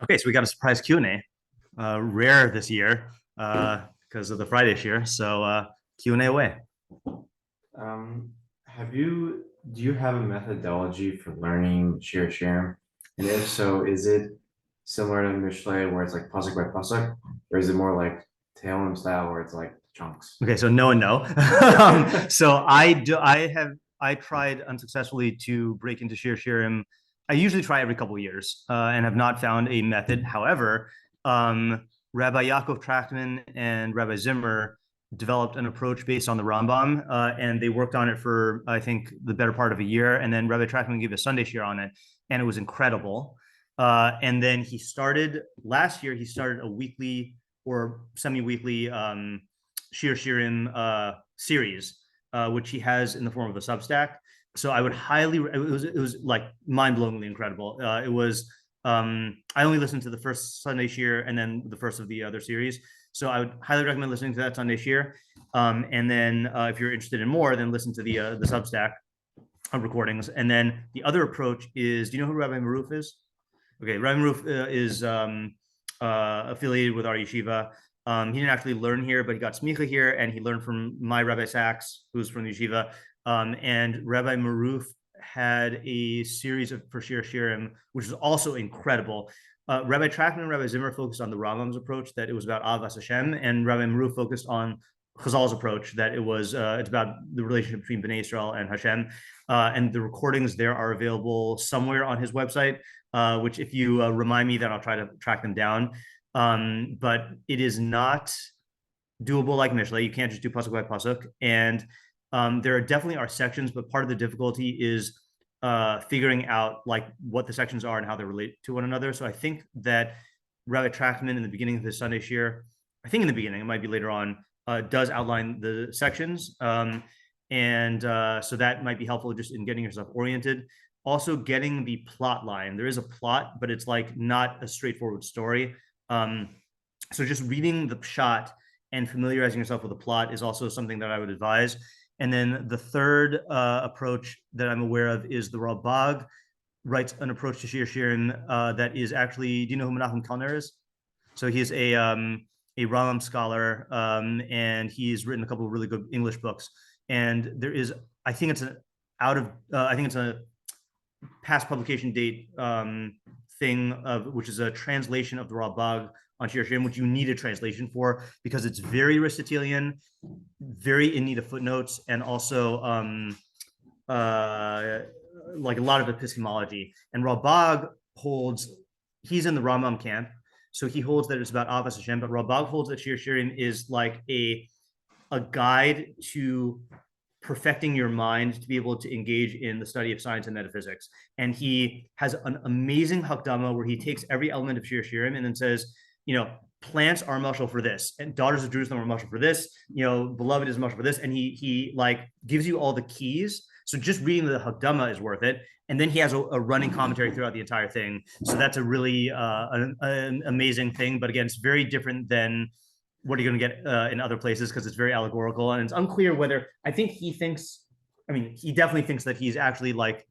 Okay, so we got a surprise Q&A, rare this year because of the Friday Shir. So Q&A away. Um, do you have a methodology for learning Shir? And if so, is it similar to Mishle where it's like pasuk by pasuk, or is it more like Tehillim style where it's like chunks? Okay, so no and no. So I tried unsuccessfully to break into Shirim. I usually try every couple of years and have not found a method. However, Rabbi Yaakov Trachtman and Rabbi Zimmer developed an approach based on the Rambam, and they worked on it for, I think, the better part of a year. And then Rabbi Trachtman gave a Sunday shir on it, and it was incredible. And then last year, he started a weekly or semi-weekly Shir Shirim series, which he has in the form of a Substack. So I would highly, it was like mind-blowingly incredible. I only listened to the first Sunday Shir and then the first of the other series. So I would highly recommend listening to that Sunday Shir. And then if you're interested in more, then listen to the Substack recordings. And then the other approach is, do you know who Rabbi Maruf is? Okay, Rabbi Maruf is affiliated with our yeshiva. He didn't actually learn here, but he got smicha here, and he learned from my Rabbi Sachs, who's from the yeshiva. And Rabbi Maruf had a series for Shir Shirim, which is also incredible. Rabbi Trachtman and Rabbi Zimmer focused on the Rambam's approach, that it was about Avas Hashem, and Rabbi Maruf focused on Chazal's approach, that it's about the relationship between Bnei Israel and Hashem. And the recordings there are available somewhere on his website, which if you remind me, then I'll try to track them down. But it is not doable like Mishle. You can't just do pasuk by pasuk. And there definitely are sections, but part of the difficulty is figuring out like what the sections are and how they relate to one another. So I think that Rabbi Trachtman in the beginning of his Sunday Shir, I think in the beginning, it might be later on, does outline the sections. So that might be helpful just in getting yourself oriented. Also getting the plot line. There is a plot, but it's like not a straightforward story. So just reading the pshat and familiarizing yourself with the plot is also something that I would advise. And then the third approach that I'm aware of is the Ralbag writes an approach to Shir Shirim that is actually, do you know who Menachem Kalner is? So he's a Rambam scholar, and he's written a couple of really good English books. And there is, I think it's a past publication date thing which is a translation of the Ralbag on Shir Shirim, which you need a translation for because it's very Aristotelian, very in need of footnotes, and also like a lot of epistemology. And Ralbag he's in the Rambam camp, so he holds that it's about Avas Hashem, but Ralbag holds that Shir Shirim is like a guide to perfecting your mind to be able to engage in the study of science and metaphysics. And he has an amazing hakdama where he takes every element of Shir Shirim and then says, plants are mashal for this, and daughters of Jerusalem are mashal for this, beloved is mashal for this, and he like gives you all the keys. So just reading the hakdama is worth it. And then he has a running commentary throughout the entire thing. So that's a really an amazing thing. But again, it's very different than what are you going to get in other places because it's very allegorical, and it's unclear whether he definitely thinks that he's actually like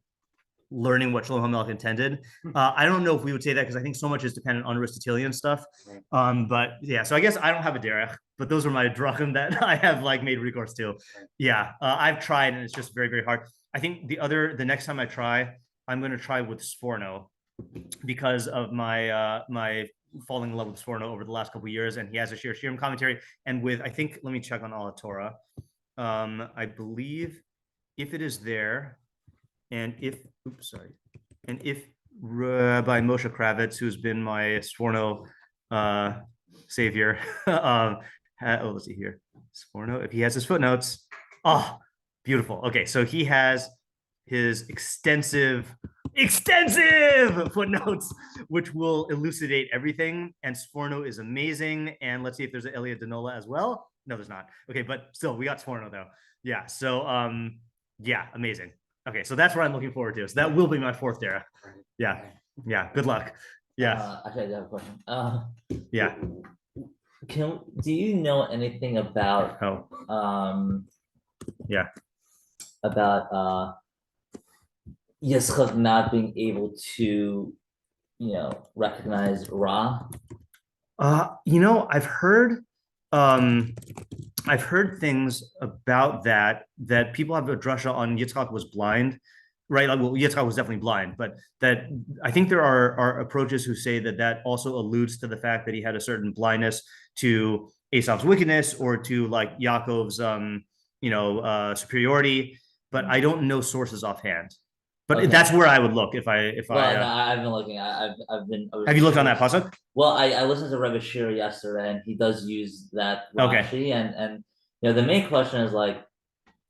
learning what Shlomo HaMelech intended. I don't know if we would say that because I think so much is dependent on Aristotelian stuff. But yeah, so I guess I don't have a derech, but those are my drachim that I have like made recourse to. Yeah, I've tried and it's just very, very hard. I think the next time I try, I'm going to try with Sforno because of my falling in love with Sforno over the last couple of years, and he has a Shir Shirim commentary. And let me check on all Torah. I believe if it is there, and if Rabbi Moshe Kravitz, who's been my Sforno savior, let's see here, Sforno, if he has his footnotes, beautiful. Okay, so he has his extensive footnotes, which will elucidate everything. And Sforno is amazing. And let's see if there's an Elia Danola as well. No, there's not. Okay, but still, we got Sforno though. Yeah. So, yeah, amazing. Okay, so that's what I'm looking forward to. So that will be my fourth Derech. Yeah. Yeah. Good luck. Yeah. Actually, I have a question. Yeah. Do you know anything about? Yeah. About Yitzchak not being able to recognize Ra? I've heard things about that people have a drasha on Yitzchak was blind, right? Like, well, Yitzchak was definitely blind, but that I think there are approaches who say that also alludes to the fact that he had a certain blindness to Esau's wickedness or to like Yaakov's superiority, but I don't know sources offhand. But Okay. that's where I would look if I No, I've been looking. I was have you looked on that curious. pasuk? Well, I listened to Rebbe Shir yesterday, and he does use that Okay. Rashi, and the main question is like,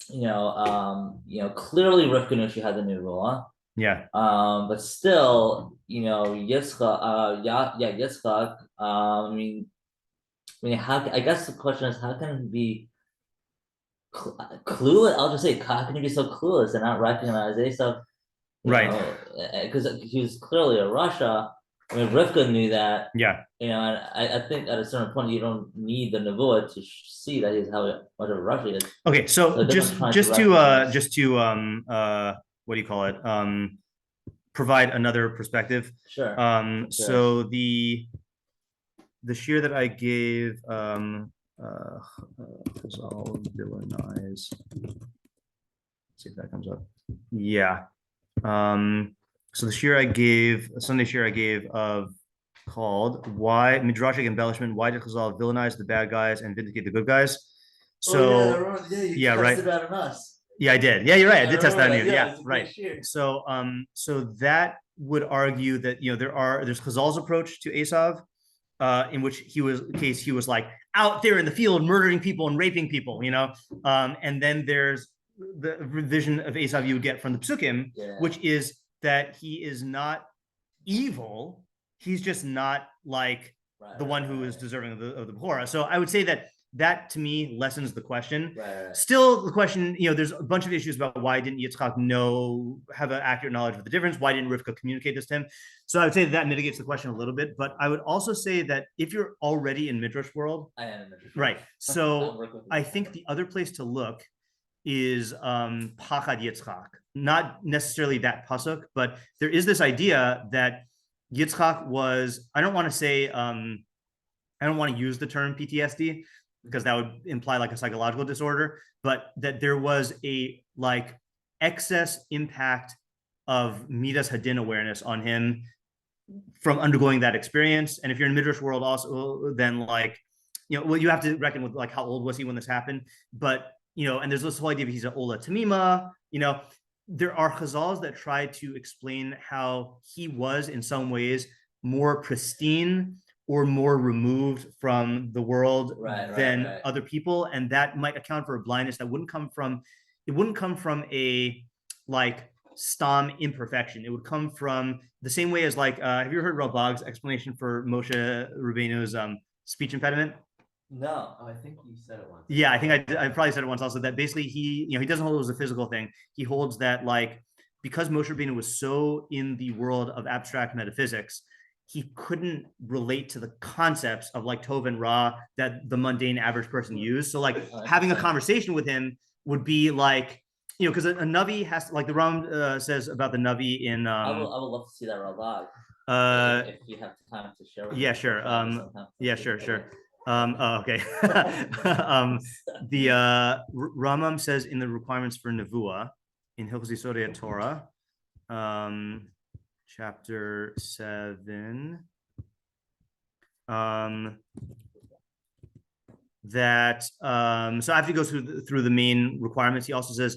clearly Rivka knew she had the nevuah, Yeah. but still, Yitzchak, Yitzchak. How? I guess the question is, how can it be clueless? I'll just say, how can he be so clueless and not recognize Esau? Right. Because he was clearly a Russia. I mean, Rivka knew that. Yeah. And I think at a certain point you don't need the nevuah to see that he's how much of a Russia he is. Okay, so just to what do you call it? Provide another perspective. Sure. So the shir that I gave Chazal villainize. See if that comes up. Yeah. So the Sunday shir I gave of called Why Midrashic Embellishment, Why did Chazal villainize the bad guys and vindicate the good guys? So you right. That on us. Yeah, I did. Yeah, you're right. I did test that on you. Yeah, right. So that would argue that there's Chazal's approach to Esav, in which he was like out there in the field murdering people and raping people, and then there's the vision of Esav you would get from the Psukim, which is that he is not evil, he's just not like the one who is deserving of the Bechorah. So I would say that to me lessens the question. Right. Still, the question, there's a bunch of issues about why didn't Yitzchak have an accurate knowledge of the difference? Why didn't Rivka communicate this to him? So I would say that mitigates the question a little bit. But I would also say that if you're already in Midrash world, I am in Midrash. Right. So I think the other place to look is Pachad Yitzchak. Not necessarily that pasuk, but there is this idea that Yitzchak was, I don't want to use the term PTSD because that would imply like a psychological disorder, but that there was a like excess impact of Midas Hadin awareness on him from undergoing that experience. And if you're in Midrash world also, then you have to reckon with like how old was he when this happened. But, and there's this whole idea of he's an Ola Tamima, there are chazals that try to explain how he was in some ways more pristine or more removed from the world than other people, and that might account for a blindness that wouldn't come from a like stam imperfection. It would come from the same way as have you heard Rabag's explanation for Moshe Rabbeinu's speech impediment? No, I think you said it once. Yeah, I think I probably said it once also, that basically he doesn't hold it as a physical thing. He holds that because Moshe Rabbeinu was so in the world of abstract metaphysics, he couldn't relate to the concepts of like Tov and Ra that the mundane average person used. So having a conversation with him would be because a Navi has to, like the Ram says about the Navi in I would love to see that Rabag. If you have time to share with me. Sure. Sure. Okay. The Rambam says in the requirements for Nevuah in Hilchos Yisodi Torah, chapter 7, that so after he goes through the main requirements, he also says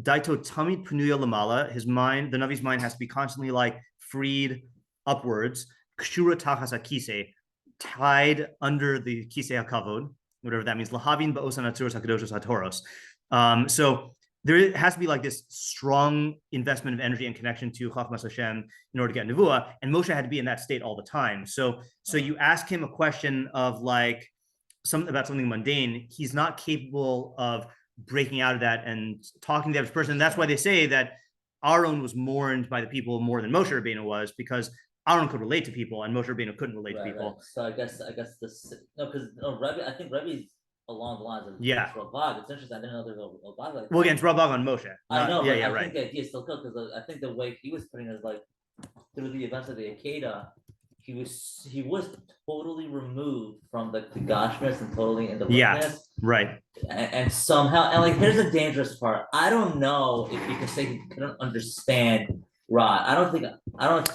Daito Tamid Panuya Lamala, his mind, the Navi's mind has to be constantly freed upwards, Kshura Tachas Akise, tied under the Kisei HaKavod, whatever that means, Lahavin Ba'osan Atzuros HaKadoshos HaToros. So there has to be this strong investment of energy and connection to Chachmas Hashem in order to get Nevuah, and Moshe had to be in that state all the time. So you ask him a question of about something mundane, he's not capable of breaking out of that and talking to the average person. And that's why they say that Aaron was mourned by the people more than Moshe Rabbeinu was, because Aaron could relate to people and Moshe Rabbeinu couldn't relate to people. Right. So I guess this Rebbe, I think Rebbe's along the lines of Rabag. It's interesting. I didn't know there was a Rabag. Well, again, it's Rabag on Moshe. I know. I think the idea is still good because I think the way he was putting it is through the events of the Akeda, he was totally removed from the Gashmis and totally in the witness. Right. And somehow, and like here's the dangerous part. I don't know if you can say he couldn't understand Ra. I don't think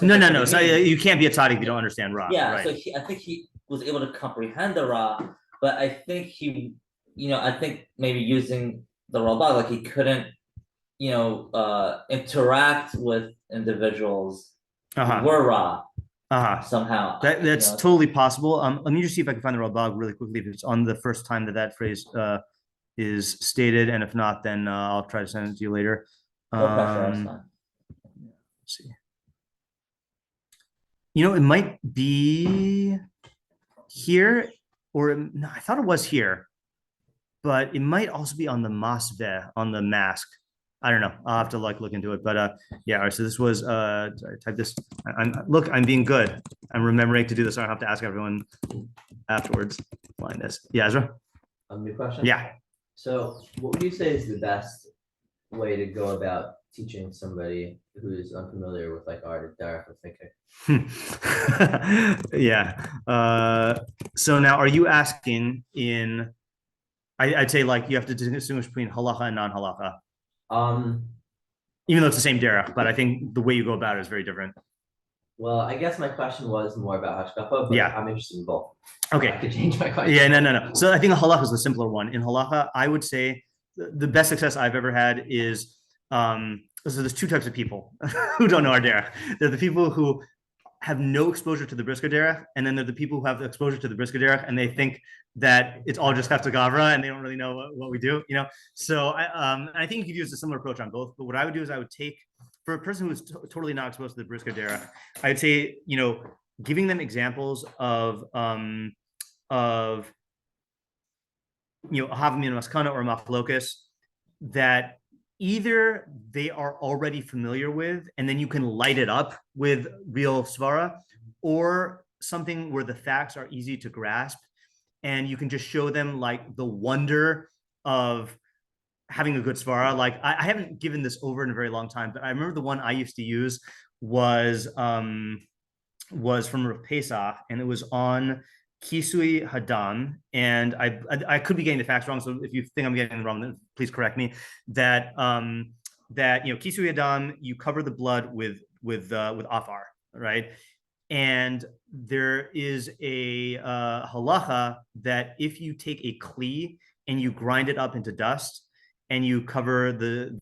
No. So you can't be a tzaddik if you don't understand Ra. Yeah, right. so I think he was able to comprehend the Ra, but I think I think maybe using the Ralbag, like he couldn't, interact with individuals who were Ra somehow. That's totally possible. Let me just see if I can find the Ralbag really quickly if it's on the first time that phrase is stated, and if not, then I'll try to send it to you later. No pressure, that's fine. Let's see. It might be here, or no, I thought it was here, but it might also be on the masveh, on the mask. I don't know. I'll have to look into it. But yeah, all right. So this was type this. I'm being good. I'm remembering to do this. So I don't have to ask everyone afterwards. Blindness. Yeah, Ezra. New question. Yeah. So, what would you say is the best way to go about teaching somebody who is unfamiliar with like art, derech, or thinking? Yeah. So now, are you asking in? I'd say like you have to distinguish between halacha and non-halacha. Even though it's the same derech, but I think the way you go about it is very different. Well, I guess my question was more about hashkafa, but yeah. I'm interested in both. Okay. I could change my question. Yeah, no. So I think halacha is the simpler one. In halacha, I would say the best success I've ever had is so there's two types of people who don't know our derech. They're the people who have no exposure to the brisker derech, and then they're the people who have exposure to the brisker derech, and they think that it's all just hefta gavra, and they don't really know what we do, So I think you could use a similar approach on both. But what I would do is I would take, for a person who's totally not exposed to the brisker derech, I'd say giving them examples of havamin maskana or machlokas that either they are already familiar with, and then you can light it up with real svara, or something where the facts are easy to grasp, and you can just show them like the wonder of having a good svara. Like I haven't given this over in a very long time, but I remember the one I used to use was from Rav Pesach, and it was on Kisui Hadam, and I could be getting the facts wrong. So if you think I'm getting it wrong, then please correct me. That Kisui Hadam, you cover the blood with afar, right? And there is a halacha that if you take a kli and you grind it up into dust and you cover the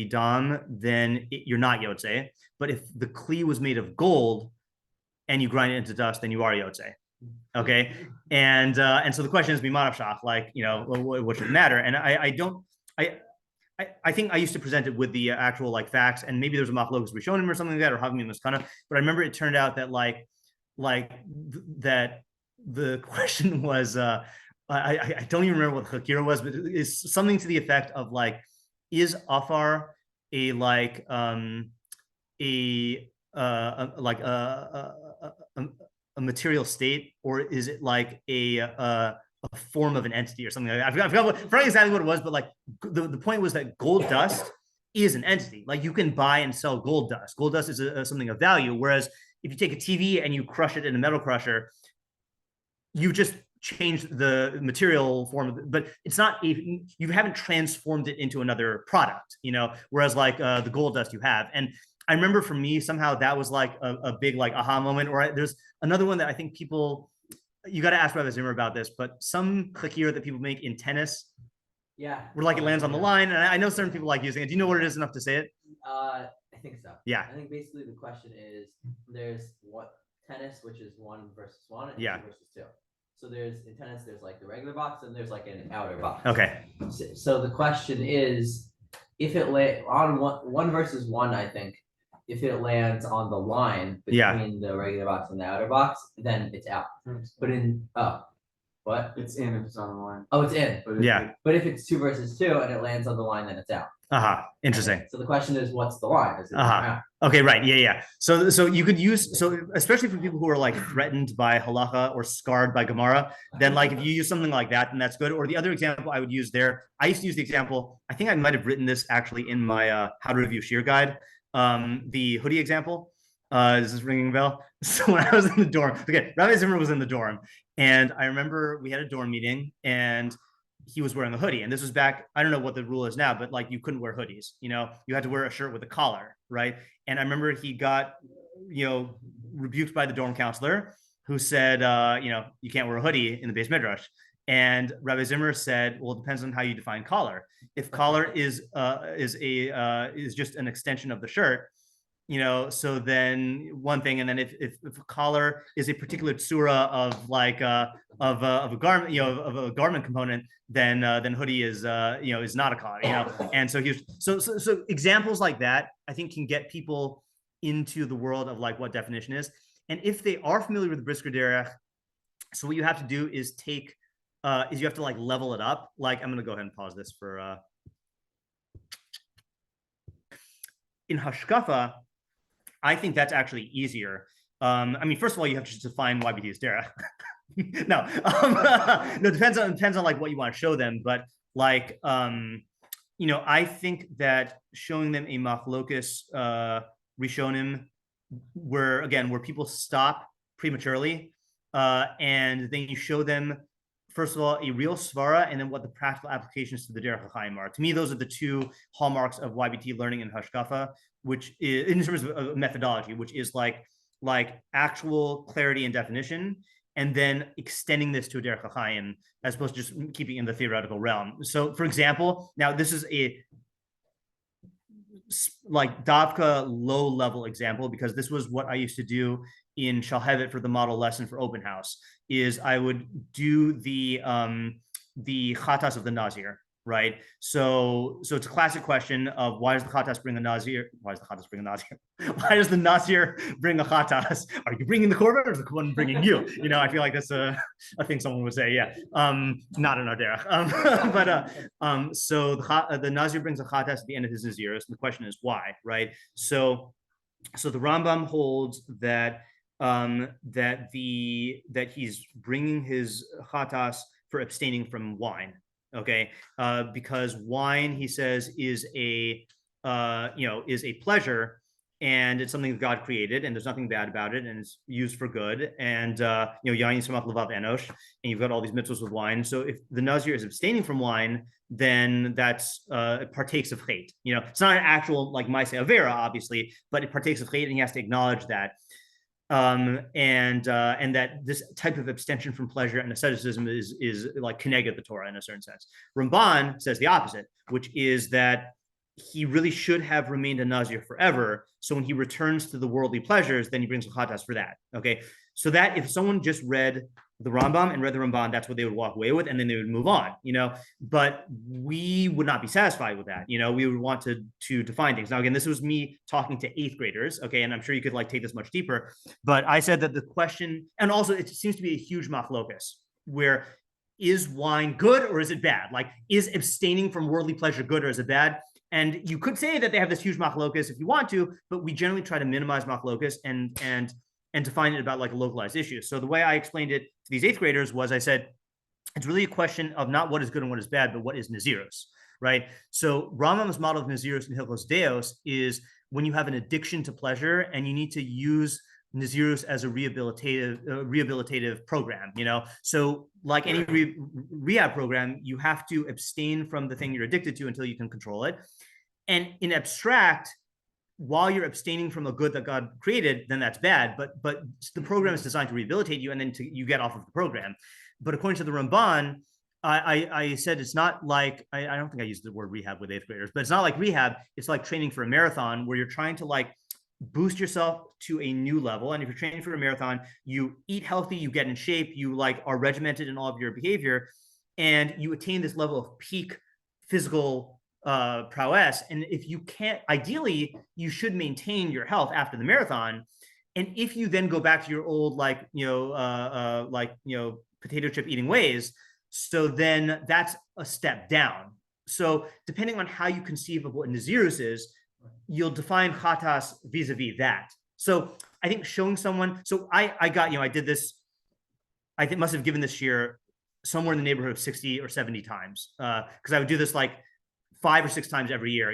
dam, then you're not yotze. But if the kli was made of gold and you grind it into dust, then you are yotze. Okay, and so the question is bimanav shach, like what should matter? And I think I used to present it with the actual like facts, and maybe there's a machlokas rishonim or something like that, or having maskana. But I remember it turned out that that the question was I don't even remember what the chakira was, but it's something to the effect of like, is afar a material state, or is it like a form of an entity or something like that? I forgot exactly what it was, but like the point was that gold dust is an entity. Like you can buy and sell gold dust. Gold dust is something of value. Whereas if you take a TV and you crush it in a metal crusher, you just change the material form, but it's not you haven't transformed it into another product, whereas like the gold dust you have. And I remember for me, somehow that was like a big like aha moment. Or there's another one that I think you got to ask Rabbi Zimmer about this, but some chakir that people make in tennis, where like it lands on the line, and I know certain people like using it. Do you know what it is enough to say it? I think so. Yeah. I think basically the question is, there's tennis, which is 1 versus 1, and 2 versus 2. So in tennis, there's like the regular box, and there's like an outer box. Okay. So the question is, if it on 1 versus 1, I think, if it lands on the line between the regular box and the outer box, then it's out. But what? It's in if it's on the line. Oh, it's in. But if it's 2 versus 2 and it lands on the line, then it's out. Interesting. Okay. So the question is, what's the line? Is it out? Okay, right. Yeah. So you could use, especially for people who are like threatened by halacha or scarred by Gemara, then like if you use something like that, then that's good. Or the other example I would use there, I used to use the example, I think I might have written this actually in my how to review Shir guide. the hoodie example. Is this ringing a bell? So when I was in the dorm, okay, Rabbi Zimmer was in the dorm, and I remember we had a dorm meeting, and he was wearing a hoodie. And this was back, I don't know what the rule is now, but like you couldn't wear hoodies, you know, you had to wear a shirt with a collar, right? And I remember he got, you know, rebuked by the dorm counselor who said, you know, you can't wear a hoodie in the base midrash. And Rabbi Zimmer said, well, it depends on how you define collar. If collar is just an extension of the shirt, you know, so then one thing, and then if a collar is a particular tsura of like of a garment, you know, of a garment component, then hoodie is you know, is not a collar, you know. And so so examples like that I think can get people into the world of like what definition is. And if they are familiar with the Brisker Derech, so what you have to do is take is you have to like level it up. Like I'm gonna go ahead and pause this for in Hashkafa. I think that's actually easier. I mean, first of all, you have to just define YBD is Derech. No, no, depends on like what you want to show them. But like, you know, I think that showing them a machlokus rishonim, where people stop prematurely, and then you show them, first of all, a real svara, and then what the practical applications to the Derech HaChaim are. To me, those are the two hallmarks of YBT learning in Hashkafa, which is in terms of methodology, which is like actual clarity and definition, and then extending this to a Derech HaChaim as opposed to just keeping in the theoretical realm. So, for example, now this is a like Davka low level example, because this was what I used to do in Shalhevet for the model lesson for open house. Is I would do the chatas of the Nazir, right? So it's a classic question of why does the chatas bring a Nazir? Why does the chatas bring a Nazir? Why does the Nazir bring a chatas? Are you bringing the korban, or is the one bringing you? You know, I feel like that's a thing someone would say. Yeah, not in our derech. But so the Nazir brings a chatas at the end of his naziros, and the question is why, right? So the Rambam holds that that he's bringing his chatas for abstaining from wine, okay? Because wine, he says, is a pleasure, and it's something that God created, and there's nothing bad about it, and it's used for good. And you know, yayin samach levav enosh, and you've got all these mitzvahs with wine. So if the Nazir is abstaining from wine, then that's it partakes of chait. You know, it's not an actual like ma'aseh avera, obviously, but it partakes of chait, and he has to acknowledge that. And that this type of abstention from pleasure and asceticism is like keneged the Torah in a certain sense. Ramban says the opposite, which is that he really should have remained a Nazir forever. So when he returns to the worldly pleasures, then he brings a chatas for that. Okay, so that if someone just read the Rambam and read the Ramban, that's what they would walk away with, and then they would move on, you know. But we would not be satisfied with that, you know. We would want to define things. Now, again, this was me talking to 8th graders, okay, and I'm sure you could like take this much deeper. But I said that the question, and also it seems to be a huge machlokus, where is wine good or is it bad? Like, is abstaining from worldly pleasure good or is it bad? And you could say that they have this huge machlokus if you want to, but we generally try to minimize machlokus and define it about like a localized issue. So the way I explained it to these 8th graders was I said, it's really a question of not what is good and what is bad, but what is naziros, right? So Rambam's model of naziros in Hilchos Deos is when you have an addiction to pleasure and you need to use naziros as a rehabilitative program, you know? So like any rehab program, you have to abstain from the thing you're addicted to until you can control it. And in abstract, while you're abstaining from a good that God created, then that's bad. But the program is designed to rehabilitate you, and then you get off of the program. But according to the Ramban, I said it's not like I don't think I used the word rehab with 8th graders, but it's not like rehab. It's like training for a marathon where you're trying to like boost yourself to a new level. And if you're training for a marathon, you eat healthy, you get in shape, you like are regimented in all of your behavior, and you attain this level of peak physical prowess. And if you can't, ideally, you should maintain your health after the marathon. And if you then go back to your old potato chip eating ways, so then that's a step down. So depending on how you conceive of what Nazirus is, you'll define chatas vis-a-vis that. So I think showing someone, so I got, I did this, I think must have given this year somewhere in the neighborhood of 60 or 70 times. Because I would do this like 5 or 6 times every year,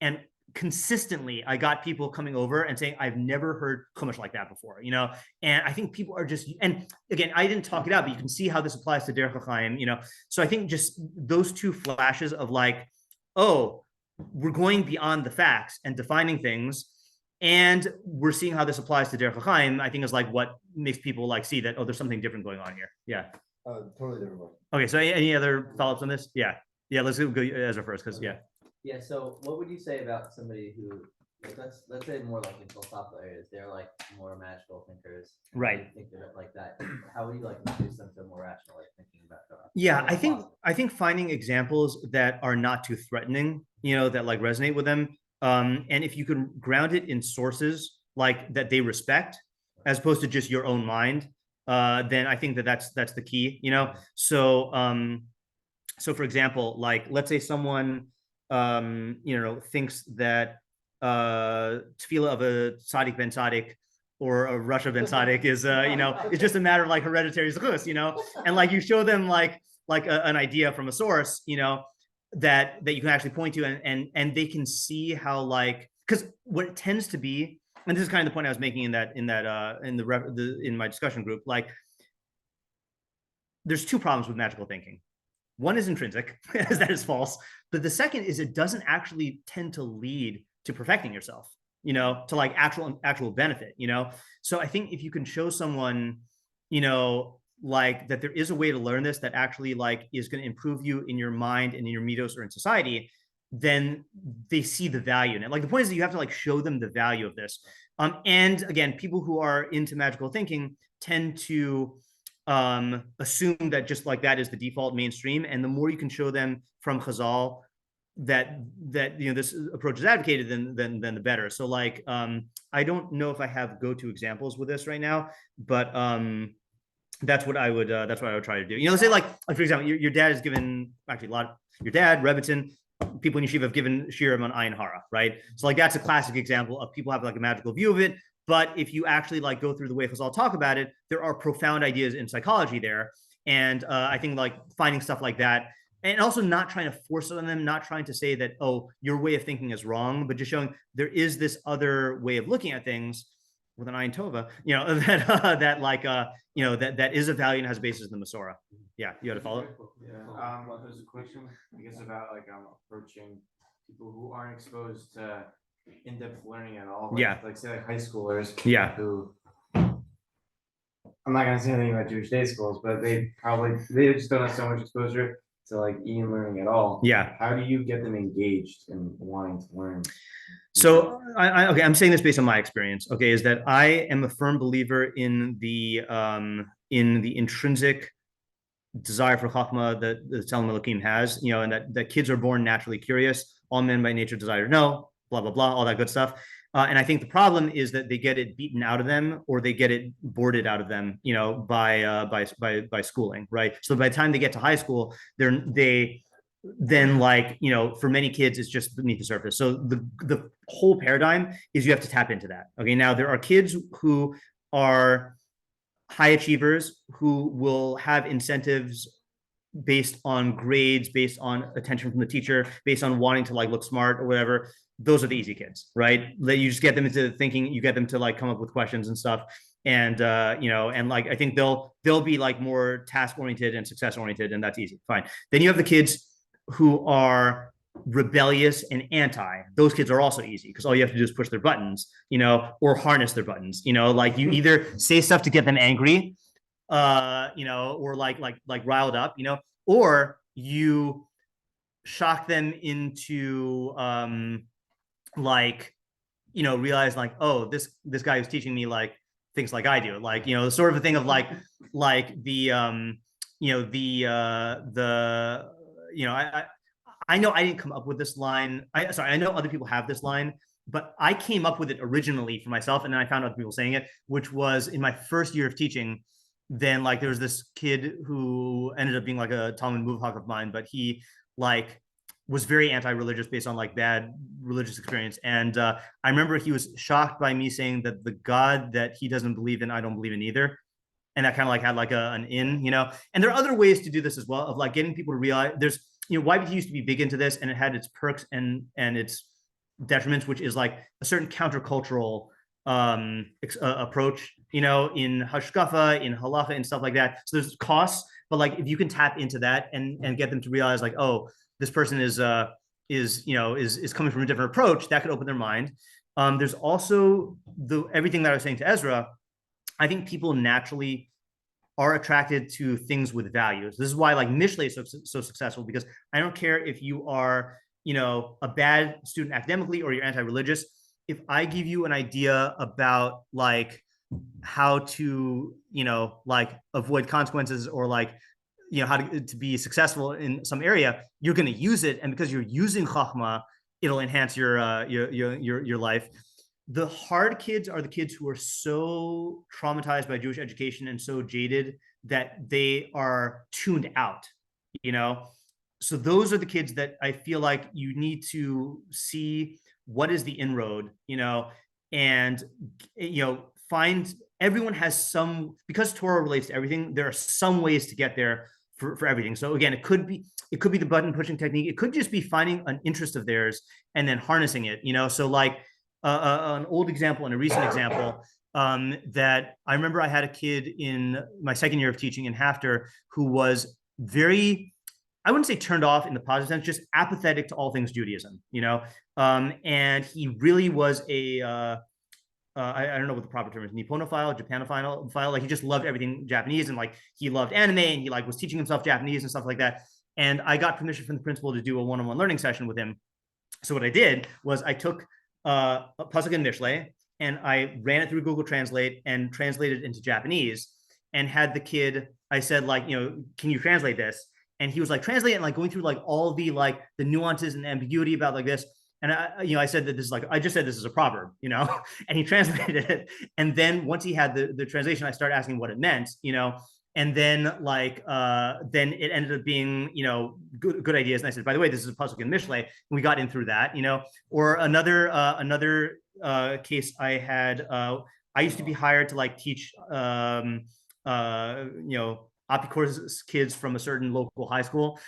and consistently I got people coming over and saying, I've never heard Chumash like that before, you know? And I think people are just, and again, I didn't talk it out, but you can see how this applies to Derech Chaim, you know? So I think just those two flashes of like, oh, we're going beyond the facts and defining things, and we're seeing how this applies to Derech Chaim, I think is like what makes people like see that, oh, there's something different going on here. Yeah. Totally different one. Okay, so any other follow-ups on this? Yeah. Yeah, let's go Ezra first, because yeah. Yeah, so what would you say about somebody who, like, let's say more like in philosophical areas, they're like more magical thinkers. Right. Think of it like that. How would you like introduce them to more rational like thinking about Torah? Yeah, Or possible? I think finding examples that are not too threatening, you know, that like resonate with them. And if you can ground it in sources like that they respect, as opposed to just your own mind, then I think that's the key, you know. So so for example, like let's say someone you know, thinks that tefillah of a tzaddik ben tzaddik or a Russia ben tzaddik is you know, it's just a matter of like hereditary zechus, you know, and like you show them like an idea from a source, you know, that you can actually point to, and they can see how, like, because what it tends to be, and this is kind of the point I was making in my discussion group, like there's two problems with magical thinking. One is intrinsic, as that is false. But the second is it doesn't actually tend to lead to perfecting yourself, you know, to like actual benefit, you know? So I think if you can show someone, you know, like that there is a way to learn this that actually like is going to improve you in your mind and in your mitos or in society, then they see the value in it. Like the point is that you have to like show them the value of this. And again, people who are into magical thinking tend to assume that just like that is the default mainstream, and the more you can show them from Chazal that you know this approach is advocated, then the better. So like I don't know if I have go-to examples with this right now, but that's what I would try to do. You know, let's say like for example, your dad has given actually your dad, Rebbitzin, people in yeshiva have given shirim on Ayin Hara, right? So like that's a classic example of people have like a magical view of it. But if you actually like go through the way Chazal talk about it, there are profound ideas in psychology there. And I think like finding stuff like that, and also not trying to force it on them, not trying to say that, oh, your way of thinking is wrong, but just showing there is this other way of looking at things with an Ayin Tova, you know, that like, you know, that is a value and has a basis in the Masorah. Yeah, you had to follow? Yeah, there's a question, I guess, about like approaching people who aren't exposed to in-depth learning at all. Yeah. Like say like high schoolers. Yeah. Who I'm not gonna say anything about Jewish day schools, but they just don't have so much exposure to like Ian learning at all. Yeah. How do you get them engaged and wanting to learn? So okay, I'm saying this based on my experience. Okay, is that I am a firm believer in the intrinsic desire for chachma that the Tzelem Elokim has, you know, and that kids are born naturally curious. All men by nature desire to know, blah blah blah, all that good stuff. And I think the problem is that they get it beaten out of them, or they get it boarded out of them, you know, by schooling, right? So by the time they get to high school, then like, you know, for many kids, it's just beneath the surface. So the whole paradigm is you have to tap into that. Okay, now there are kids who are high achievers who will have incentives based on grades, based on attention from the teacher, based on wanting to like look smart or whatever. Those are the easy kids, right? That you just get them into thinking, you get them to like come up with questions and stuff. And you know, and like I think they'll be like more task oriented and success oriented, and that's easy. Fine. Then you have the kids who are rebellious and anti. Those kids are also easy because all you have to do is push their buttons, you know, or harness their buttons. You know, like you either say stuff to get them angry, you know, or like riled up, you know, or you shock them into like, you know, realize like, oh, this guy is teaching me like things like I do, like, you know, sort of a thing of like the you know, you know, I know I didn't come up with this line. I know other people have this line, but I came up with it originally for myself, and then I found other people saying it, which was in my first year of teaching. Then like there was this kid who ended up being like a Talmud Muvhak of mine, but he like was very anti-religious based on like bad religious experience. And I remember he was shocked by me saying that the God that he doesn't believe in, I don't believe in either. And that kind of like had like an in, you know. And there are other ways to do this as well, of like getting people to realize there's, you know, YBT used to be big into this, and it had its perks and its detriments, which is like a certain countercultural approach, in hashkafa, in halacha, and stuff like that. So there's costs, but like if you can tap into that and get them to realize like, oh, this person is coming from a different approach, that could open their mind. There's also everything that I was saying to Ezra. I think people naturally are attracted to things with values. This is why like Mishle is so successful, because I don't care if you are, a bad student academically or you're anti-religious. If I give you an idea about like how to, like avoid consequences or like, how to be successful in some area, you're going to use it. And because you're using Chachma, it'll enhance your life. The hard kids are the kids who are so traumatized by Jewish education and so jaded that they are tuned out, So those are the kids that I feel like you need to see what is the inroad, and, find everyone has because Torah relates to everything, there are some ways to get there for everything. So again, it could be the button pushing technique. It could just be finding an interest of theirs and then harnessing it, So like, an old example and a recent example that I remember, I had a kid in my second year of teaching in Hafter who was very, I wouldn't say turned off in the positive sense, just apathetic to all things Judaism, and he really was I don't know what the proper term is, Nipponophile, Japanophile, like he just loved everything Japanese, and like he loved anime, and he like was teaching himself Japanese and stuff like that. And I got permission from the principal to do a one-on-one learning session with him. So what I did was I took a pasuk in Mishle, and I ran it through Google Translate and translated it into Japanese, and had the kid, I said like, can you translate this? And he was like, translate it, and like going through like all the like the nuances and ambiguity about like this. And I said that this is like, I just said this is a proverb, and he translated it. And then once he had the translation, I started asking what it meant, and then like, then it ended up being, good ideas. And I said, by the way, this is a pasuk in Mishle. And we got in through that, or another case I had, I used to be hired to like teach, Apicor's kids from a certain local high school.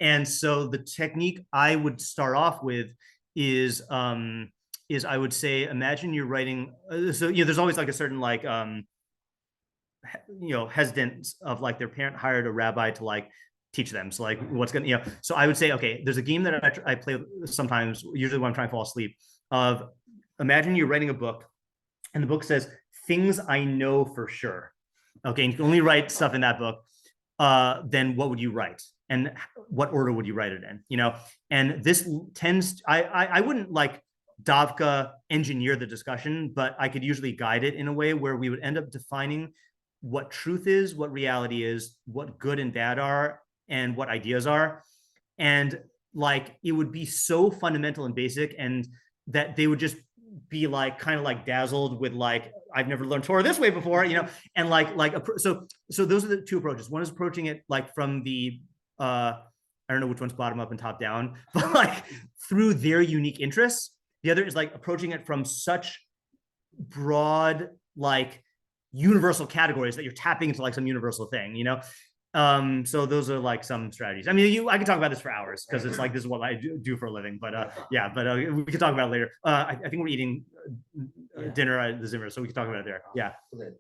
And so the technique I would start off with is I would say, imagine you're writing, so, there's always like a certain like, hesitance of like their parent hired a rabbi to like teach them. So like what's going to, so I would say, okay, there's a game that I play sometimes, usually when I'm trying to fall asleep, of imagine you're writing a book and the book says things I know for sure. Okay, and you can only write stuff in that book. Then what would you write, and what order would you write it in? And this tends, I wouldn't like Davka engineer the discussion, but I could usually guide it in a way where we would end up defining what truth is, what reality is, what good and bad are, and what ideas are. And like it would be so fundamental and basic, and that they would just be like kind of like dazzled with like, I've never learned Torah this way before, and so those are the two approaches. One is approaching it like from the I don't know which one's bottom up and top down, but like through their unique interests. The other is like approaching it from such broad like universal categories that you're tapping into like some universal thing, So those are like some strategies. I mean, I could talk about this for hours because it's like, this is what I do for a living, but we could talk about it later. I think we're eating dinner at the Zimmer, so we can talk about it there. Yeah. Okay,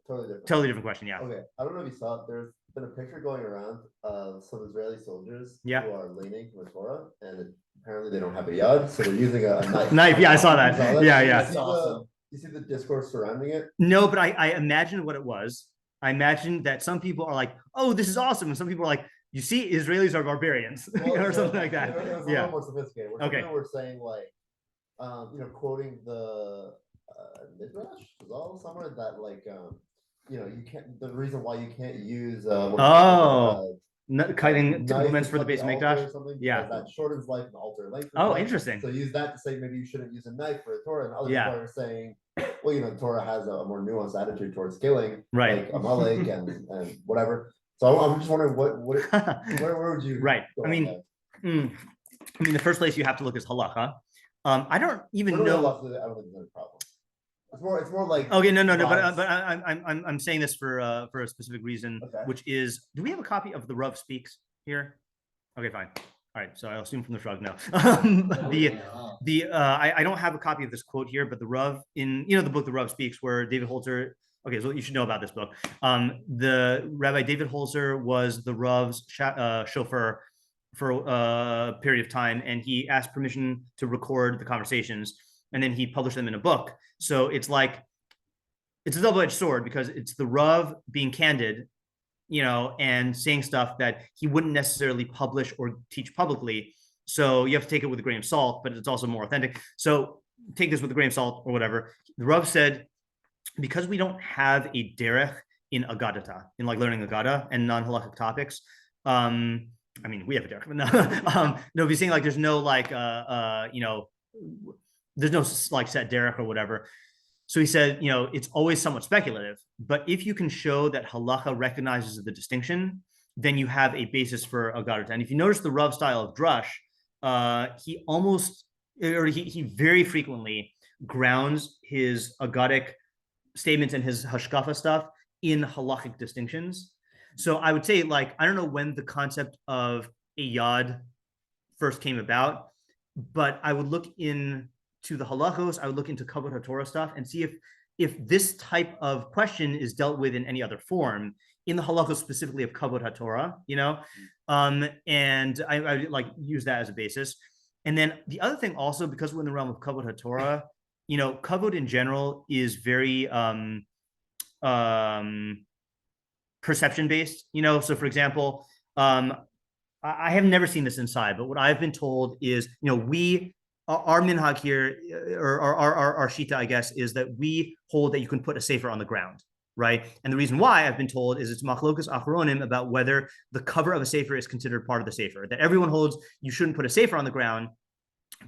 Totally different question. Yeah. Okay, I don't know if you saw it. There's been a picture going around of some Israeli soldiers who are leaning from the Torah, and apparently they don't have a yad, so they're using a knife. Knife, yeah, I saw that. Yeah. That's awesome. You see the discourse surrounding it? No, but I imagined what it was. I imagine that some people are like, "Oh, this is awesome," and some people are like, "You see, Israelis are barbarians," or something like that. It was a little more sophisticated. We're saying like, quoting the Midrash is all somewhere that like, you can't. The reason why you can't use cutting typical for the base mikdash. Yeah, that shortens life and alter length. Oh, interesting. So use that to say maybe you shouldn't use a knife for a Torah, and other people are saying, well, Torah has a more nuanced attitude towards killing, right? Like Amalek and whatever. So I'm just wondering where would you? Right. I mean, the first place you have to look is halacha. I don't even know. I don't think there's a problem. It's more like, okay, no, but I'm saying this for a specific reason, which is, do we have a copy of the Rav Speaks here? Okay, fine. All right, so I assume from the shrug, no. I don't have a copy of this quote here, but the Rav in the book the Rav speaks, where David Holzer. Okay, so you should know about this book. The Rabbi David Holzer was the Rav's chauffeur for a period of time, and he asked permission to record the conversations, and then he published them in a book. So it's like it's a double-edged sword because it's the Rav being candid, and saying stuff that he wouldn't necessarily publish or teach publicly. So you have to take it with a grain of salt, but it's also more authentic. So take this with a grain of salt or whatever. The Rav said, because we don't have a derech in Agadata, in like learning Agada and non-halakhic topics. I mean, we have a derech, but no, if you're saying like there's no like, there's no like set derech or whatever. So he said, it's always somewhat speculative, but if you can show that halacha recognizes the distinction, then you have a basis for Agadata. And if you notice the Rav style of drush, he very frequently grounds his Agadic statements and his hashkafa stuff in halachic distinctions. So I would say, like, I don't know when the concept of a yad first came about, but I would look into the halachos, I would look into kavod haTorah stuff and see if this type of question is dealt with in any other form in the halachos specifically of kavod haTorah, and I like use that as a basis. And then the other thing also, because we're in the realm of kavod haTorah, kavod in general is very perception based, so for example, I have never seen this inside, but what I've been told is, our minhag here, or our shita, I guess, is that we hold that you can put a sefer on the ground, right? And the reason why I've been told is it's machlokas achronim about whether the cover of a sefer is considered part of the sefer. That everyone holds you shouldn't put a sefer on the ground,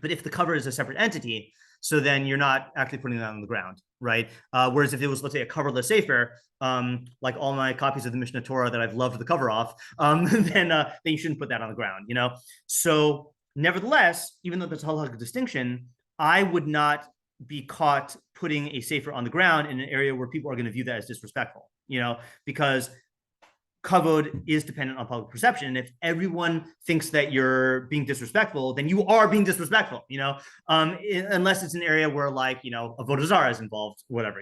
but if the cover is a separate entity, so then you're not actually putting that on the ground, right? Whereas if it was, let's say, a coverless sefer, like all my copies of the Mishnah Torah that I've loved the cover off, then you shouldn't put that on the ground, So nevertheless, even though there's a halakhic distinction, I would not be caught putting a sefer on the ground in an area where people are going to view that as disrespectful, because kavod is dependent on public perception. And if everyone thinks that you're being disrespectful, then you are being disrespectful, unless it's an area where like, avodah zarah is involved, whatever,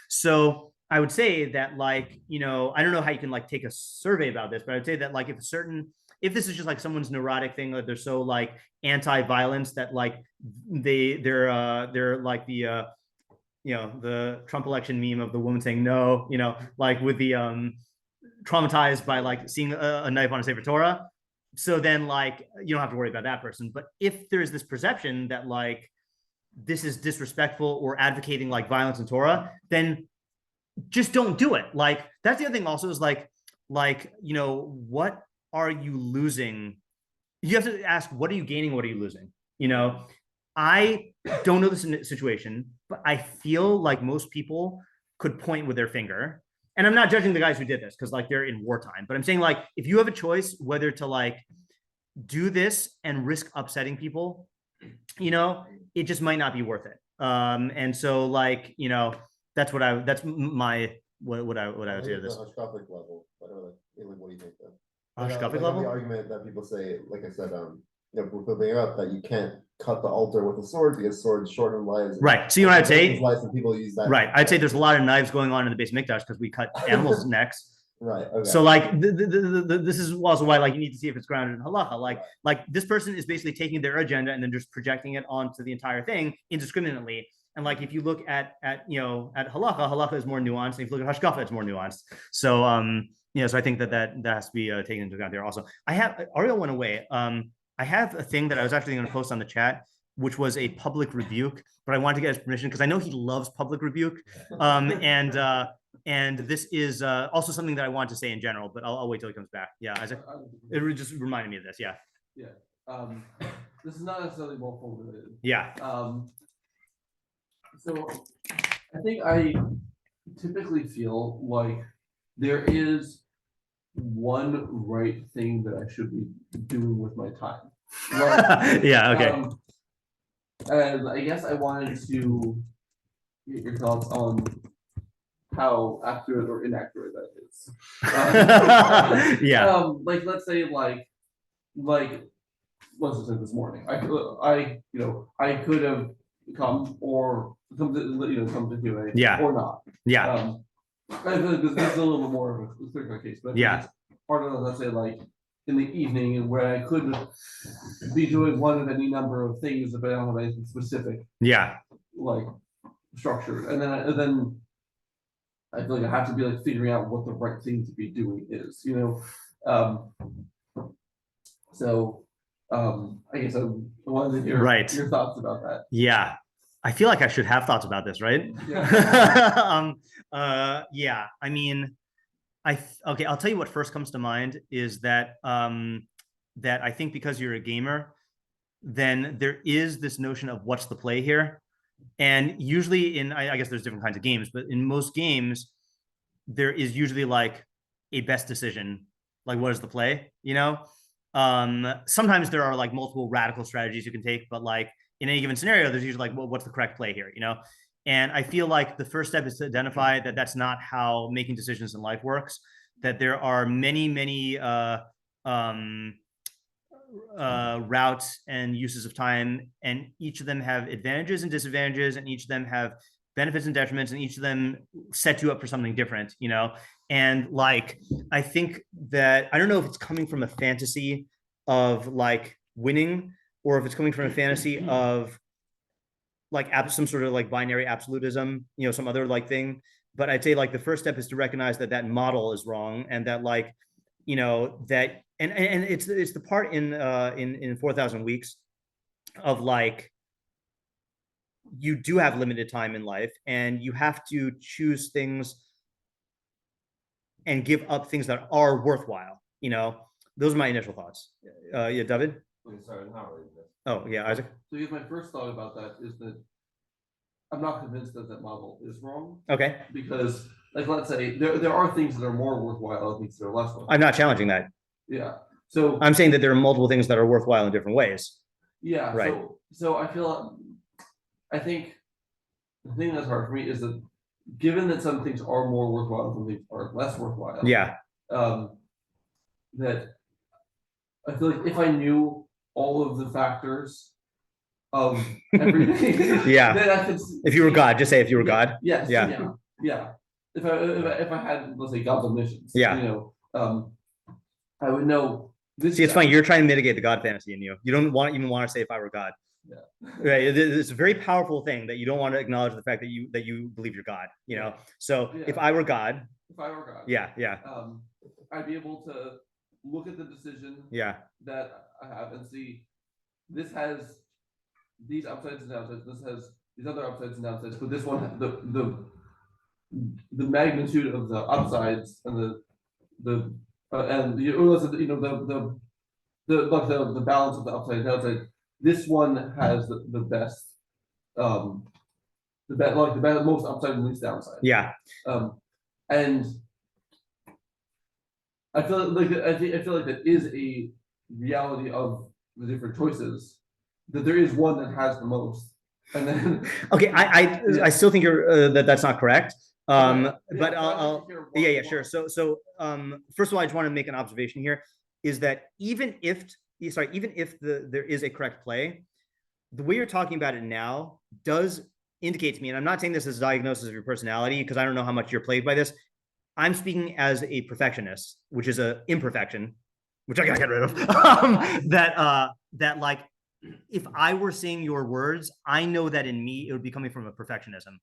So I would say that like, I don't know how you can like take a survey about this, but I'd say that like if this is just like someone's neurotic thing, that they're so like anti-violence that like they're like the the Trump election meme of the woman saying no, like with the traumatized by like seeing a knife on a sefer Torah. So then like you don't have to worry about that person. But if there's this perception that like this is disrespectful or advocating like violence in Torah, then just don't do it. Like that's the other thing also is like what are you losing? You have to ask, what are you gaining? What are you losing? I don't know this situation, but I feel like most people could point with their finger. And I'm not judging the guys who did this because like they're in wartime, but I'm saying like, if you have a choice whether to like do this and risk upsetting people, it just might not be worth it. And so like, that's my, what I would say to this. Hashkafic level, what do you think though? Hashkafic level? The argument that people say, like I said, people bring up that you can't cut the altar with a sword because swords shorten lives. Right. So you know what I'd say? And people use that. Right. I'd say there's a lot of knives going on in the base of Mikdash because we cut animals' necks. Right. Okay. So like this is also why like you need to see if it's grounded in halacha. Like this person is basically taking their agenda and then just projecting it onto the entire thing indiscriminately. And like if you look at halacha is more nuanced. And if you look at hashkafa, it's more nuanced. So so I think that has to be taken into account there also. Ariel went away. I have a thing that I was actually going to post on the chat, which was a public rebuke, but I wanted to get his permission because I know he loves public rebuke. And this is also something that I want to say in general, but I'll wait till he comes back. Yeah, Isaac, it just reminded me of this. Yeah. Yeah. This is not necessarily well formulated. Yeah. So I think I typically feel like there is one right thing that I should be doing with my time. Like, yeah, okay. And I guess I wanted to get your thoughts on how accurate or inaccurate that is. Yeah. Like let's say like let's just say this morning, I could have come to QA Yeah. or not. Yeah. I feel like this is a little bit more of a clear case, but Yeah. it's part of, let's say, like in the evening where I could be doing one of any number of things if I don't have anything specific, Yeah. like structured, and then I feel like I have to be like figuring out what the right thing to be doing is, So I guess I wanted to hear Right. your thoughts about that. Yeah. I feel like I should have thoughts about this, right? Yeah. Yeah. I mean, okay, I'll tell you what first comes to mind is that that I think because you're a gamer, then there is this notion of what's the play here. And usually I guess there's different kinds of games, but in most games, there is usually like a best decision, like what is the play, Sometimes there are like multiple radical strategies you can take, but like in any given scenario, there's usually like, well, what's the correct play here, And I feel like the first step is to identify that that's not how making decisions in life works, that there are many, many routes and uses of time, and each of them have advantages and disadvantages, and each of them have benefits and detriments, and each of them set you up for something different, And like, I think that, I don't know if it's coming from a fantasy of like winning, or if it's coming from a fantasy of like some sort of like binary absolutism, some other like thing. But I'd say like the first step is to recognize that that model is wrong, and that like, that, and it's the part in 4,000 Weeks of like, you do have limited time in life, and you have to choose things and give up things that are worthwhile. Those are my initial thoughts. Yeah, David. Okay, sorry, not really. Oh yeah, Isaac. So my first thought about that is that I'm not convinced that model is wrong. Okay. Because, like, let's say there are things that are more worthwhile and things that are less worthwhile. I'm not challenging that. Yeah. So I'm saying that there are multiple things that are worthwhile in different ways. Yeah. Right. So I think the thing that's hard for me is that given that some things are more worthwhile and some things are less worthwhile. Yeah. That I feel like if I knew all of the factors of everything, Yeah. then I could. If you were God, just say if you were God. Yes. Yeah. Yeah. If I had, let's say, God's omniscience. Yeah. I would know this. See, it's funny. You're trying to mitigate the God fantasy in you. You don't even want to say if I were God. Yeah. Right. It's a very powerful thing that you don't want to acknowledge the fact that you believe you're God. So Yeah. if I were God. If I were God. Yeah. Yeah. I'd be able to look at the decision. Yeah. That I have and see this has these upsides and downsides. This has these other upsides and downsides. But this one, the magnitude of the upsides and the balance of the upside and downside. This one has the best, most upside and least downside. Yeah. And I feel like that is a reality of the different choices. That there is one that has the most, and then okay, I still think you're that's not correct. But I'll sure. So first of all, I just want to make an observation here, is that even if there is a correct play, the way you're talking about it now does indicate to me, and I'm not saying this as a diagnosis of your personality because I don't know how much you're plagued by this. I'm speaking as a perfectionist, which is an imperfection, which I gotta get rid of. That like, if I were saying your words, I know that in me it would be coming from a perfectionism.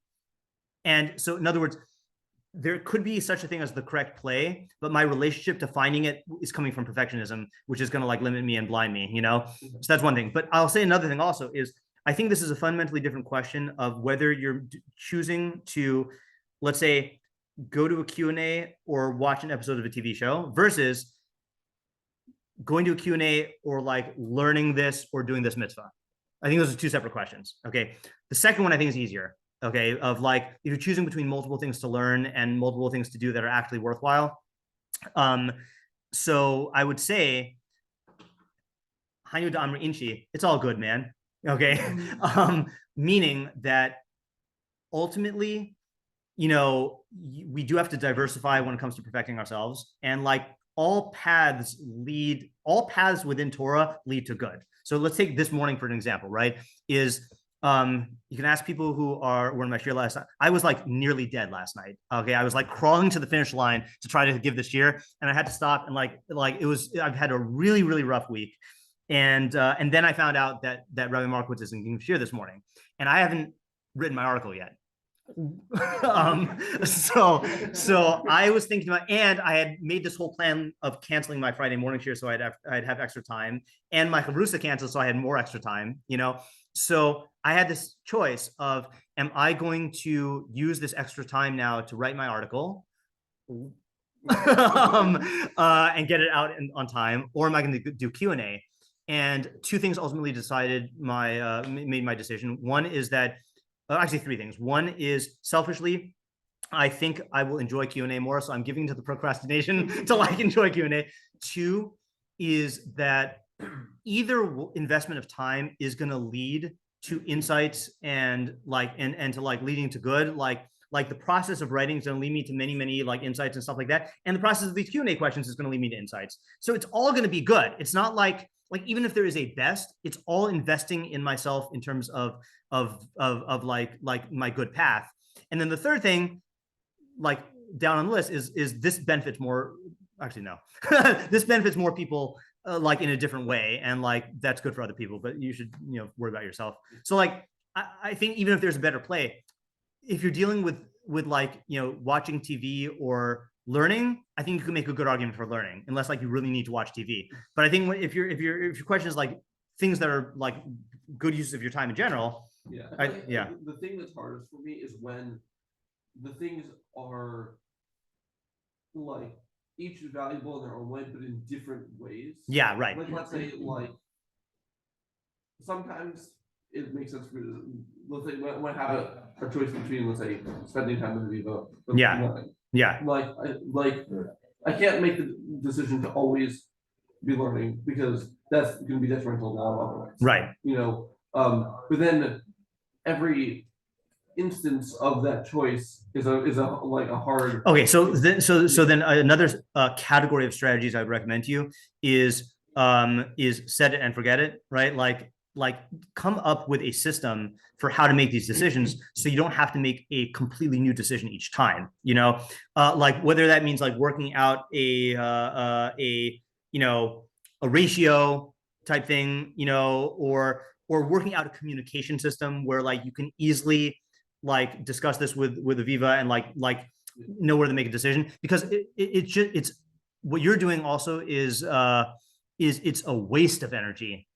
And so, in other words, there could be such a thing as the correct play, but my relationship to finding it is coming from perfectionism, which is going to like limit me and blind me, So that's one thing. But I'll say another thing also is, I think this is a fundamentally different question of whether you're choosing to, let's say, go to a Q&A or watch an episode of a TV show versus going to a Q&A or like learning this or doing this mitzvah. I think those are two separate questions. Okay. The second one I think is easier. Okay. Of like, if you're choosing between multiple things to learn and multiple things to do that are actually worthwhile. So I would say, it's all good, man. Okay. Meaning that ultimately, we do have to diversify when it comes to perfecting ourselves. And like, all paths within Torah lead to good. So let's take this morning for an example, right? Is you can ask people who were in my shir last night. I was like nearly dead last night. Okay, I was like crawling to the finish line to try to give the shir, and I had to stop. And like it was, I've had a really, really rough week. And then I found out that Rabbi Markowitz isn't giving shir this morning, and I haven't written my article yet. So I was thinking about, and I had made this whole plan of canceling my Friday morning shir so I'd have extra time, and my chavrusa canceled so I had more extra time, you know. So I had this choice of, am I going to use this extra time now to write my article and get it out on time, or am I going to do Q&A? And two things ultimately made my decision. One is that, actually three things. One is selfishly, I think I will enjoy Q&A more, so I'm giving to the procrastination to like enjoy Q&A. Two is that either investment of time is going to lead to insights and to like leading to good, like the process of writing is going to lead me to many like insights and stuff like that, and the process of these Q&A questions is going to lead me to insights. So it's all going to be good. It's not like even if there is a best, it's all investing in myself in terms of like my good path. And then the third thing, like down on the list, is this benefits more. Actually, no, this benefits more people like in a different way, and like that's good for other people. But you should worry about yourself. So like I think even if there's a better play, if you're dealing with like watching TV or learning, I think you can make a good argument for learning, unless like you really need to watch TV. But I think if your question is like things that are like good use of your time in general. Yeah. The thing that's hardest for me is when the things are like each valuable in their own way, but in different ways. Yeah, right. Like let's say like sometimes it makes sense for me to, let's say when I have a choice between, let's say, spending time in Viva. Yeah. I can't make the decision to always be learning, because that's going to be detrimental in a lot of other ways. Right. But then every instance of that choice is a hard. Okay, so then another category of strategies I'd recommend to you is set it and forget it, right? Like come up with a system for how to make these decisions, so you don't have to make a completely new decision each time. Like whether that means like working out a ratio type thing, or working out a communication system where like you can easily like discuss this with Aviva and like know where to make a decision, because it's what you're doing also is it's a waste of energy,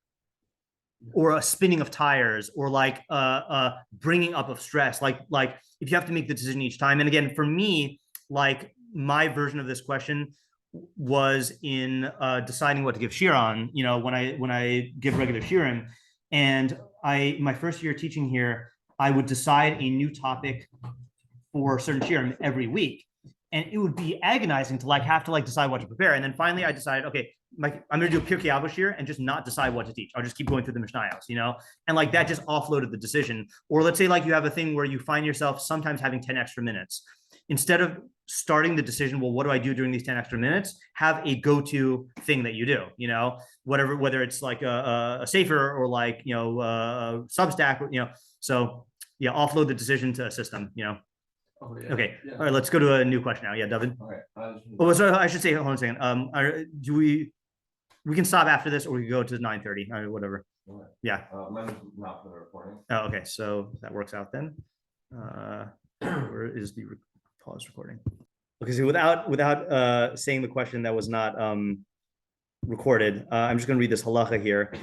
or a spinning of tires, or like bringing up of stress, like if you have to make the decision each time. And again, for me, like my version of this question was in deciding what to give shir on, when I give regular shirim. And my first year teaching here, I would decide a new topic for certain shirim every week, and it would be agonizing to like have to like decide what to prepare. And then finally I decided, okay, I'm going to do a Pirkei Avos shir and just not decide what to teach. I'll just keep going through the Mishnayos, and like that just offloaded the decision. Or let's say like you have a thing where you find yourself sometimes having 10 extra minutes. Instead of starting the decision, well, what do I do during these 10 extra minutes? Have a go-to thing that you do, whether it's like a safer or like, Substack, so yeah, offload the decision to a system, Oh, yeah. Okay. Yeah. All right, let's go to a new question now. Yeah, David. All right. Oh, so I should say, hold on a second. Do we can stop after this, or we can go to 9:30 or whatever. All right. Yeah. Mine is not for the recording. Oh, okay. So that works out then. Where is the pause recording? Okay, so without saying the question that was not recorded, I'm just going to read this halacha here,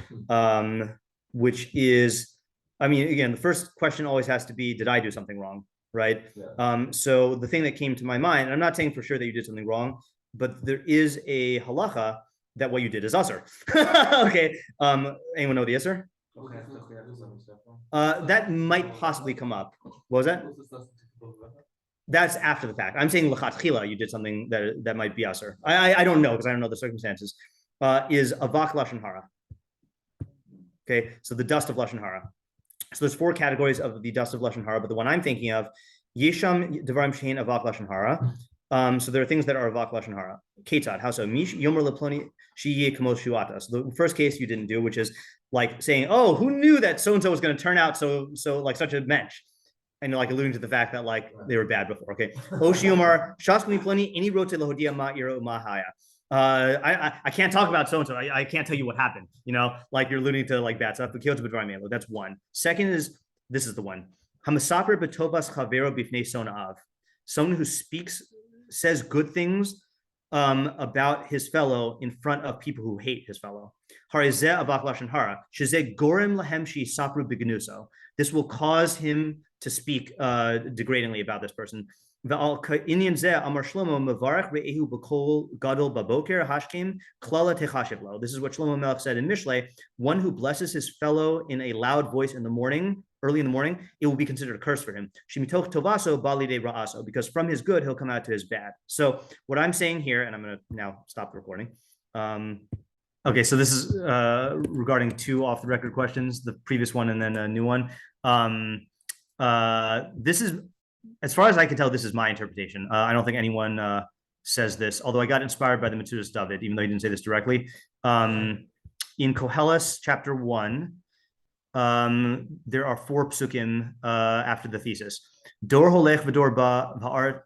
which is, I mean, again, the first question always has to be, did I do something wrong? Right. Yeah. So the thing that came to my mind, I'm not saying for sure that you did something wrong, but there is a halacha that what you did is usher. Okay. Anyone know the usher? Okay. That might possibly come up. What was that? That's after the fact. I'm saying l'chatchila, you did something that might be usher. I don't know, because I don't know the circumstances. Is avak lashon hara. Okay, so the dust of lashon hara. So there's 4 categories of the dust of lashon hara, but the one I'm thinking of, yesham devarim shein avak lashon hara. So there are things that are avak lashon hara. Ketzad, how so? Mish yomer leploni shiye kamos shuata. So the first case you didn't do, which is like saying, oh, who knew that so and so was going to turn out so like such a mensch, and like alluding to the fact that like they were bad before. Okay. Oshiomar shaskuni ploni any rote lahodia ma iro mahaya. I can't talk about so and so. I can't tell you what happened. You know, like you're alluding to like bad stuff. That's one. Second is this is the one. Hamasaper betovas chavero bifnei sonaav. Someone who says good things about his fellow in front of people who hate his fellow. This will cause him to speak degradingly about this person. This is what Shlomo Melech said in Mishlei: one who blesses his fellow in a loud voice in the morning, early in the morning, it will be considered a curse for him. Because from his good, he'll come out to his bad. So what I'm saying here, and I'm going to now stop the recording. Okay, so this is regarding two off the record questions, the previous one and then a new one. This is, as far as I can tell, this is my interpretation. I don't think anyone says this, although I got inspired by the Metzudas David, even though he didn't say this directly. In Koheles chapter 1, there are 4 psukim after the thesis. Dor holech v'dor ba v'aretz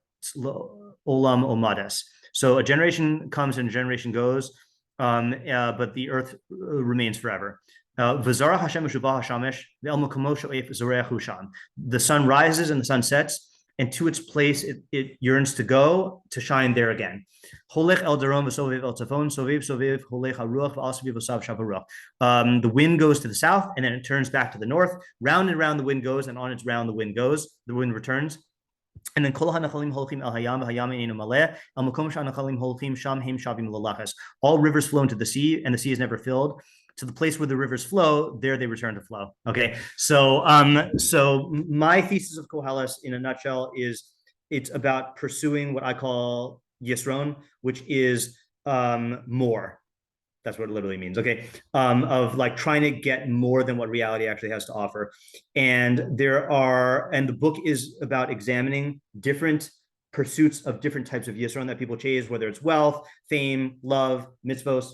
olam omades. So a generation comes and a generation goes, but the earth remains forever. The sun rises and the sun sets, and to its place it yearns to go, to shine there again. The wind goes to the south, and then it turns back to the north. Round and round the wind goes, and on its round the wind goes. The wind returns. And then all rivers flow into the sea, and the sea is never filled. To the place where the rivers flow, there they return to flow. Okay, so my thesis of Koheles in a nutshell is it's about pursuing what I call Yisron, which is more. That's what it literally means. Okay, of like trying to get more than what reality actually has to offer. And the book is about examining different pursuits of different types of yisron that people chase, whether it's wealth, fame, love, mitzvos,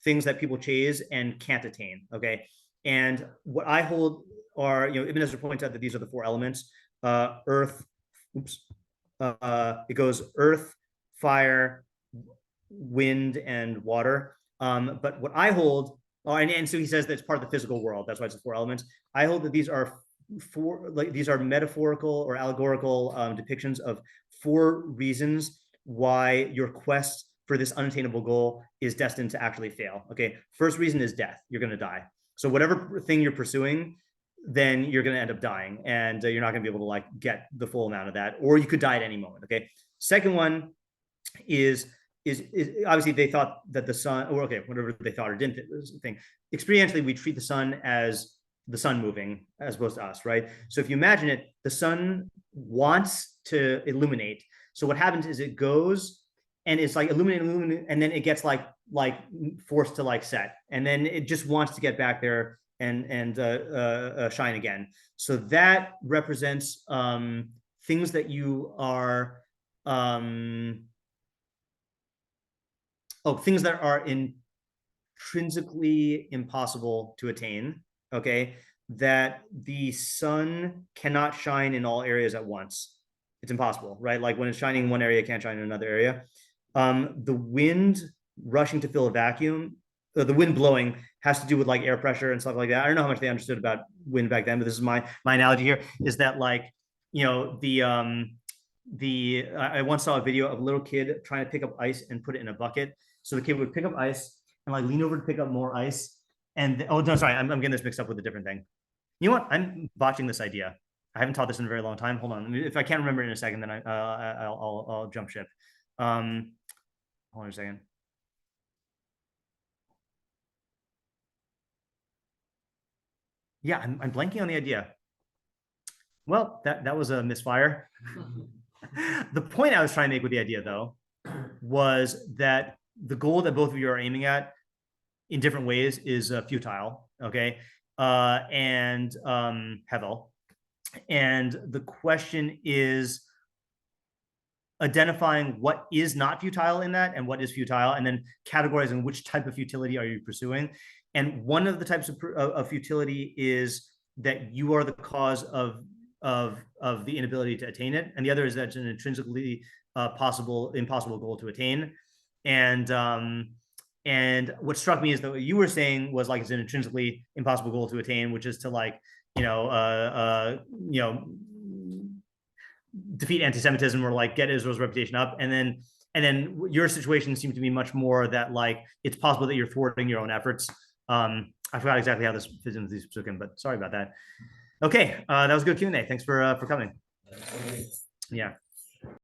things that people chase and can't attain. Okay, and what I hold are, Ibn Ezra points out that these are the 4 elements: earth. It goes earth, fire, wind, and water. But what I hold, and so he says that it's part of the physical world. That's why it's the 4 elements. I hold that these are metaphorical or allegorical depictions of 4 reasons why your quest for this unattainable goal is destined to actually fail. Okay, first reason is death. You're going to die. So whatever thing you're pursuing, then you're going to end up dying, and you're not going to be able to get the full amount of that, or you could die at any moment. Okay. Second one is obviously they thought that the sun, or okay, whatever they thought or didn't think. Experientially, we treat the sun as the sun moving as opposed to us, right? So if you imagine it, the sun wants to illuminate. So what happens is it goes and it's like illuminate, and then it gets like forced to set, and then it just wants to get back there and shine again. So that represents things that you are things that are intrinsically impossible to attain. Okay, that the sun cannot shine in all areas at once. It's impossible, right? Like when it's shining in one area, it can't shine in another area. The wind rushing to fill a vacuum, the wind blowing has to do with air pressure and stuff like that. I don't know how much they understood about wind back then, but this is my analogy here, is that I once saw a video of a little kid trying to pick up ice and put it in a bucket. So the kid would pick up ice and lean over to pick up more ice. And I'm getting this mixed up with a different thing. You know what? I'm botching this idea. I haven't taught this in a very long time. Hold on. If I can't remember it in a second, then I'll jump ship. Hold on a second. Yeah, I'm blanking on the idea. Well, that was a misfire. The point I was trying to make with the idea, though, was that the goal that both of you are aiming at in different ways is futile, okay, and hevel. And the question is, identifying what is not futile in that and what is futile, and then categorizing which type of futility are you pursuing. And one of the types of futility is that you are the cause of the inability to attain it, and the other is that it's an intrinsically impossible goal to attain. And what struck me is that what you were saying was like it's an intrinsically impossible goal to attain, which is to like defeat anti-Semitism or like get Israel's reputation up, and then your situation seemed to be much more that like it's possible that you're thwarting your own efforts. I forgot exactly how this fits into these psukim, but sorry about that. Okay, that was a good Q&A. Thanks for coming. Yeah.